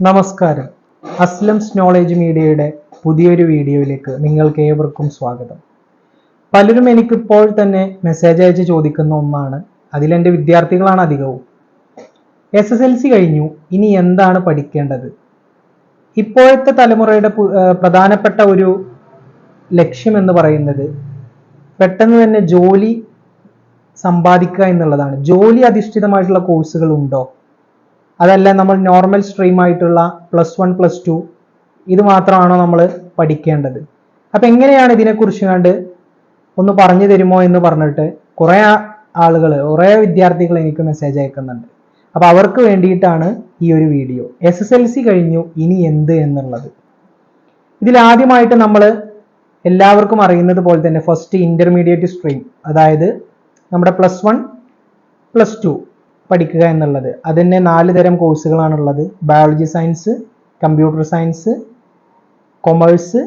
നമസ്കാരം. അസ്ലംസ് നോളേജ് മീഡിയയുടെ പുതിയൊരു വീഡിയോയിലേക്ക് നിങ്ങൾക്ക് ഏവർക്കും സ്വാഗതം. പലരും എനിക്കിപ്പോൾ തന്നെ മെസ്സേജ് അയച്ച് ചോദിക്കുന്ന ഒന്നാണ്, അതിലെൻ്റെ വിദ്യാർത്ഥികളാണ് അധികവും. SSLC കഴിഞ്ഞു, ഇനി എന്താണ് പഠിക്കേണ്ടത്? ഇപ്പോഴത്തെ തലമുറയുടെ പ്രധാനപ്പെട്ട ഒരു ലക്ഷ്യം എന്ന് പറയുന്നത് പെട്ടെന്ന് തന്നെ ജോലി സമ്പാദിക്കുക എന്നുള്ളതാണ്. ജോലി അധിഷ്ഠിതമായിട്ടുള്ള കോഴ്സുകൾ ഉണ്ടോ, അതല്ല നമ്മൾ നോർമൽ സ്ട്രീം ആയിട്ടുള്ള +1 +2 ഇത് മാത്രമാണോ നമ്മൾ പഠിക്കേണ്ടത്? അപ്പം എങ്ങനെയാണ് ഇതിനെക്കുറിച്ച് ഒന്ന് പറഞ്ഞു തരുമോ എന്ന് പറഞ്ഞിട്ട് കുറേ വിദ്യാർത്ഥികൾ എനിക്ക് മെസ്സേജ് അയക്കുന്നുണ്ട്. അപ്പം അവർക്ക് വേണ്ടിയിട്ടാണ് ഈ ഒരു വീഡിയോ. SSLC കഴിഞ്ഞു, ഇനി എന്ത് എന്നുള്ളത്. ഇതിലാദ്യമായിട്ട് നമ്മൾ എല്ലാവർക്കും അറിയുന്നത് പോലെ തന്നെ ഫസ്റ്റ് ഇന്റർമീഡിയറ്റ് സ്ട്രീം, അതായത് നമ്മുടെ +1 +2 പഠിക്കുക എന്നുള്ളത്. അതിന് 4 തരം കോഴ്സുകളാണുള്ളത്. Biology science, computer science, commerce,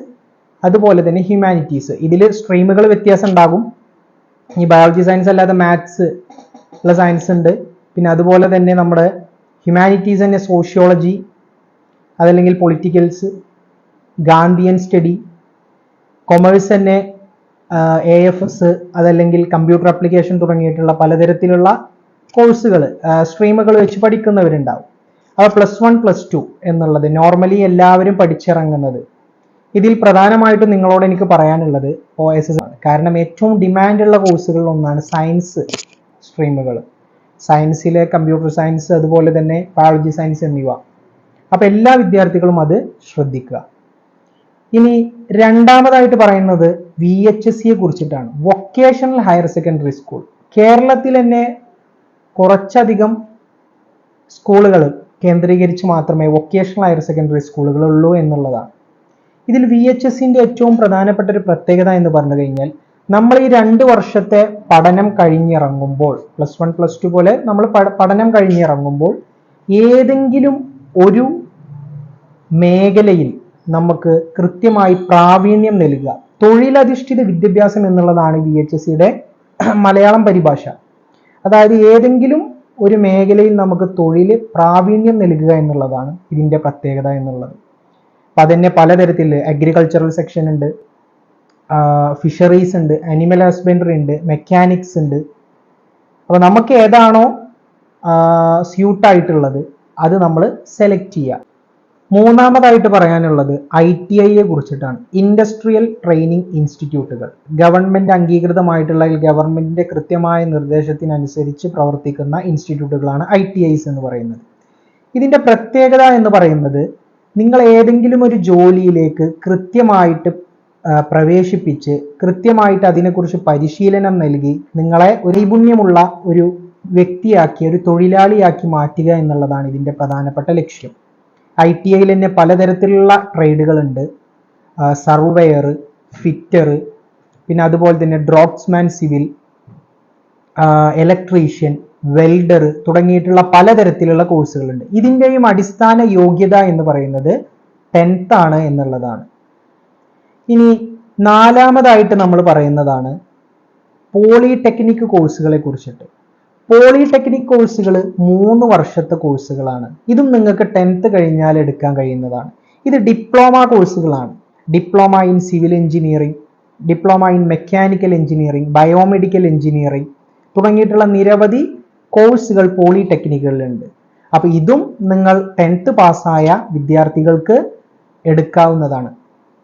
അതുപോലെ തന്നെ ഹ്യൂമാനിറ്റീസ്. ഇതിൽ സ്ട്രീമുകൾ വ്യത്യാസം ഉണ്ടാകും. ഈ ബയോളജി സയൻസ് അല്ലാതെ മാത്സ് ഉള്ള സയൻസ് ഉണ്ട്. പിന്നെ അതുപോലെ തന്നെ നമ്മുടെ ഹ്യൂമാനിറ്റീസ് തന്നെ സോഷ്യോളജി, അതല്ലെങ്കിൽ പൊളിറ്റിക്കൽസ്, ഗാന്ധിയൻ സ്റ്റഡി. കൊമേഴ്സ് തന്നെ AFS, അതല്ലെങ്കിൽ കമ്പ്യൂട്ടർ ആപ്ലിക്കേഷൻ തുടങ്ങിയിട്ടുള്ള പലതരത്തിലുള്ള കോഴ്സുകൾ, സ്ട്രീമുകൾ വെച്ച് പഠിക്കുന്നവരുണ്ടാവും. അപ്പോൾ +1 +2 എന്നുള്ളത് നോർമലി എല്ലാവരും പഠിച്ചിറങ്ങുന്നത്. ഇതിൽ പ്രധാനമായിട്ടും നിങ്ങളോട് എനിക്ക് പറയാനുള്ളത് OSS ആണ്. കാരണം ഏറ്റവും ഡിമാൻഡുള്ള കോഴ്സുകളിൽ ഒന്നാണ് സയൻസ് സ്ട്രീമുകൾ. സയൻസിലെ കമ്പ്യൂട്ടർ സയൻസ്, അതുപോലെ തന്നെ ബയോളജി സയൻസ് എന്നിവ. അപ്പോൾ എല്ലാ വിദ്യാർത്ഥികളും അത് ശ്രദ്ധിക്കുക. ഇനി രണ്ടാമതായിട്ട് പറയുന്നത് VHSE കുറിച്ചിട്ടാണ്, വൊക്കേഷണൽ ഹയർ സെക്കൻഡറി സ്കൂൾ. കേരളത്തിൽ തന്നെ കുറച്ചധികം സ്കൂളുകൾ കേന്ദ്രീകരിച്ച് മാത്രമേ വൊക്കേഷണൽ ഹയർ സെക്കൻഡറി സ്കൂളുകൾ ഉള്ളൂ എന്നുള്ളതാണ്. ഇതിൽ VHSന്റെ ഏറ്റവും പ്രധാനപ്പെട്ട ഒരു പ്രത്യേകത എന്ന് പറഞ്ഞു കഴിഞ്ഞാൽ, നമ്മൾ ഈ 2 വർഷത്തെ പഠനം കഴിഞ്ഞിറങ്ങുമ്പോൾ, +1 +2 പോലെ നമ്മൾ പഠനം കഴിഞ്ഞിറങ്ങുമ്പോൾ ഏതെങ്കിലും ഒരു മേഖലയിൽ നമുക്ക് കൃത്യമായി പ്രാവീണ്യം നൽകുക, തൊഴിലധിഷ്ഠിത വിദ്യാഭ്യാസം എന്നുള്ളതാണ് VHSയുടെ മലയാളം പരിഭാഷ. അതായത് ഏതെങ്കിലും ഒരു മേഖലയിൽ നമുക്ക് തൊഴിൽ പ്രാവീണ്യം നൽകുക എന്നുള്ളതാണ് ഇതിൻ്റെ പ്രത്യേകത എന്നുള്ളത്. അപ്പം അതിനെ പലതരത്തിൽ അഗ്രികൾച്ചറൽ സെക്ഷൻ ഉണ്ട്, ഫിഷറീസ് ഉണ്ട്, അനിമൽ ഹസ്ബൻഡറി ഉണ്ട്, മെക്കാനിക്സ് ഉണ്ട്. അപ്പോൾ നമുക്ക് ഏതാണോ സ്യൂട്ടായിട്ടുള്ളത് അത് നമ്മൾ സെലക്ട് ചെയ്യുക. മൂന്നാമതായിട്ട് പറയാനുള്ളത് ITIയെ കുറിച്ചിട്ടാണ്. ഇൻഡസ്ട്രിയൽ ട്രെയിനിങ് ഇൻസ്റ്റിറ്റ്യൂട്ടുകൾ. ഗവൺമെന്റ് അംഗീകൃതമായിട്ടുള്ള, ഗവൺമെന്റിന്റെ കൃത്യമായ നിർദ്ദേശത്തിനനുസരിച്ച് പ്രവർത്തിക്കുന്ന ഇൻസ്റ്റിറ്റ്യൂട്ടുകളാണ് ITIs എന്ന് പറയുന്നത്. ഇതിന്റെ പ്രത്യേകത എന്ന് പറയുന്നത്, നിങ്ങൾ ഏതെങ്കിലും ഒരു ജോലിയിലേക്ക് കൃത്യമായിട്ട് പ്രവേശിപ്പിച്ച് കൃത്യമായിട്ട് അതിനെക്കുറിച്ച് പരിശീലനം നൽകി നിങ്ങളെ ഒരു നൈപുണ്യമുള്ള ഒരു വ്യക്തിയാക്കി, ഒരു തൊഴിലാളിയാക്കി മാറ്റുക എന്നുള്ളതാണ് ഇതിന്റെ പ്രധാനപ്പെട്ട ലക്ഷ്യം. ITIയിൽ തന്നെ പലതരത്തിലുള്ള ട്രേഡുകളുണ്ട്. സർവേയർ, ഫിറ്റർ, പിന്നെ അതുപോലെ തന്നെ ഡ്രോപ്സ്മാൻ സിവിൽ, ഇലക്ട്രീഷ്യൻ, വെൽഡർ തുടങ്ങിയിട്ടുള്ള പലതരത്തിലുള്ള കോഴ്സുകളുണ്ട്. ഇതിൻ്റെയും അടിസ്ഥാന യോഗ്യത എന്ന് പറയുന്നത് 10th ആണ് എന്നുള്ളതാണ്. ഇനി നാലാമതായിട്ട് നമ്മൾ പറയുന്നതാണ് പോളിടെക്നിക് കോഴ്സുകളെ കുറിച്ചിട്ട്. പോളിടെക്നിക് കോഴ്സുകൾ 3 വർഷത്തെ കോഴ്സുകളാണ്. ഇതും നിങ്ങൾക്ക് 10th കഴിഞ്ഞാൽ എടുക്കാൻ കഴിയുന്നതാണ്. ഇത് ഡിപ്ലോമ കോഴ്സുകളാണ്. Diploma in civil engineering, diploma in mechanical engineering, biomedical engineering തുടങ്ങിയിട്ടുള്ള നിരവധി കോഴ്സുകൾ പോളിടെക്നിക്കുകളിലുണ്ട്. അപ്പോൾ ഇതും നിങ്ങൾ 10th പാസ്സായ വിദ്യാർത്ഥികൾക്ക് എടുക്കാവുന്നതാണ്.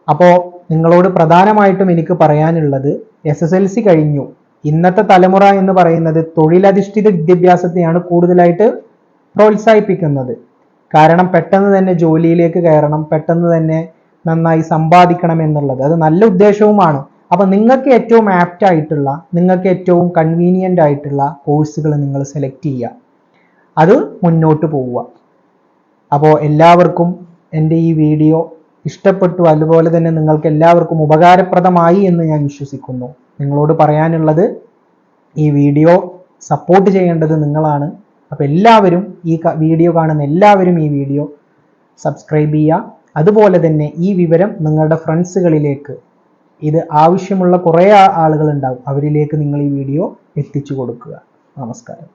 അപ്പോൾ നിങ്ങളോട് പ്രധാനമായിട്ടും എനിക്ക് പറയാനുള്ളത്, SSLC കഴിഞ്ഞു, ഇന്നത്തെ തലമുറ എന്ന് പറയുന്നത് തൊഴിലധിഷ്ഠിത വിദ്യാഭ്യാസത്തെയാണ് കൂടുതലായിട്ട് പ്രോത്സാഹിപ്പിക്കുന്നത്. കാരണം പെട്ടെന്ന് തന്നെ ജോലിയിലേക്ക് കയറണം, പെട്ടെന്ന് തന്നെ നന്നായി സമ്പാദിക്കണം എന്നുള്ളത് അത് നല്ല ഉദ്ദേശവുമാണ്. അപ്പം നിങ്ങൾക്ക് ഏറ്റവും ആപ്റ്റ് ആയിട്ടുള്ള, നിങ്ങൾക്ക് ഏറ്റവും കൺവീനിയൻ്റ് ആയിട്ടുള്ള കോഴ്സുകൾ നിങ്ങൾ സെലക്ട് ചെയ്യുക, അത് മുന്നോട്ട് പോവുക. അപ്പോൾ എല്ലാവർക്കും എൻ്റെ ഈ വീഡിയോ ഇഷ്ടപ്പെട്ടു, അതുപോലെ തന്നെ നിങ്ങൾക്ക് എല്ലാവർക്കും ഉപകാരപ്രദമായി എന്ന് ഞാൻ വിശ്വസിക്കുന്നു. നിങ്ങളോട് പറയാനുള്ളത്, ഈ വീഡിയോ സപ്പോർട്ട് ചെയ്യേണ്ടത് നിങ്ങളാണ്. അപ്പോൾ എല്ലാവരും ഈ വീഡിയോ കാണുന്ന എല്ലാവരും ഈ വീഡിയോ സബ്സ്ക്രൈബ് ചെയ്യുക. അതുപോലെ തന്നെ ഈ വിവരം നിങ്ങളുടെ ഫ്രണ്ട്സുകളിലേക്ക്, ഇത് ആവശ്യമുള്ള കുറേ ആളുകൾ ഉണ്ടാവും, അവരിലേക്ക് നിങ്ങൾ ഈ വീഡിയോ എത്തിച്ചു കൊടുക്കുക. നമസ്കാരം.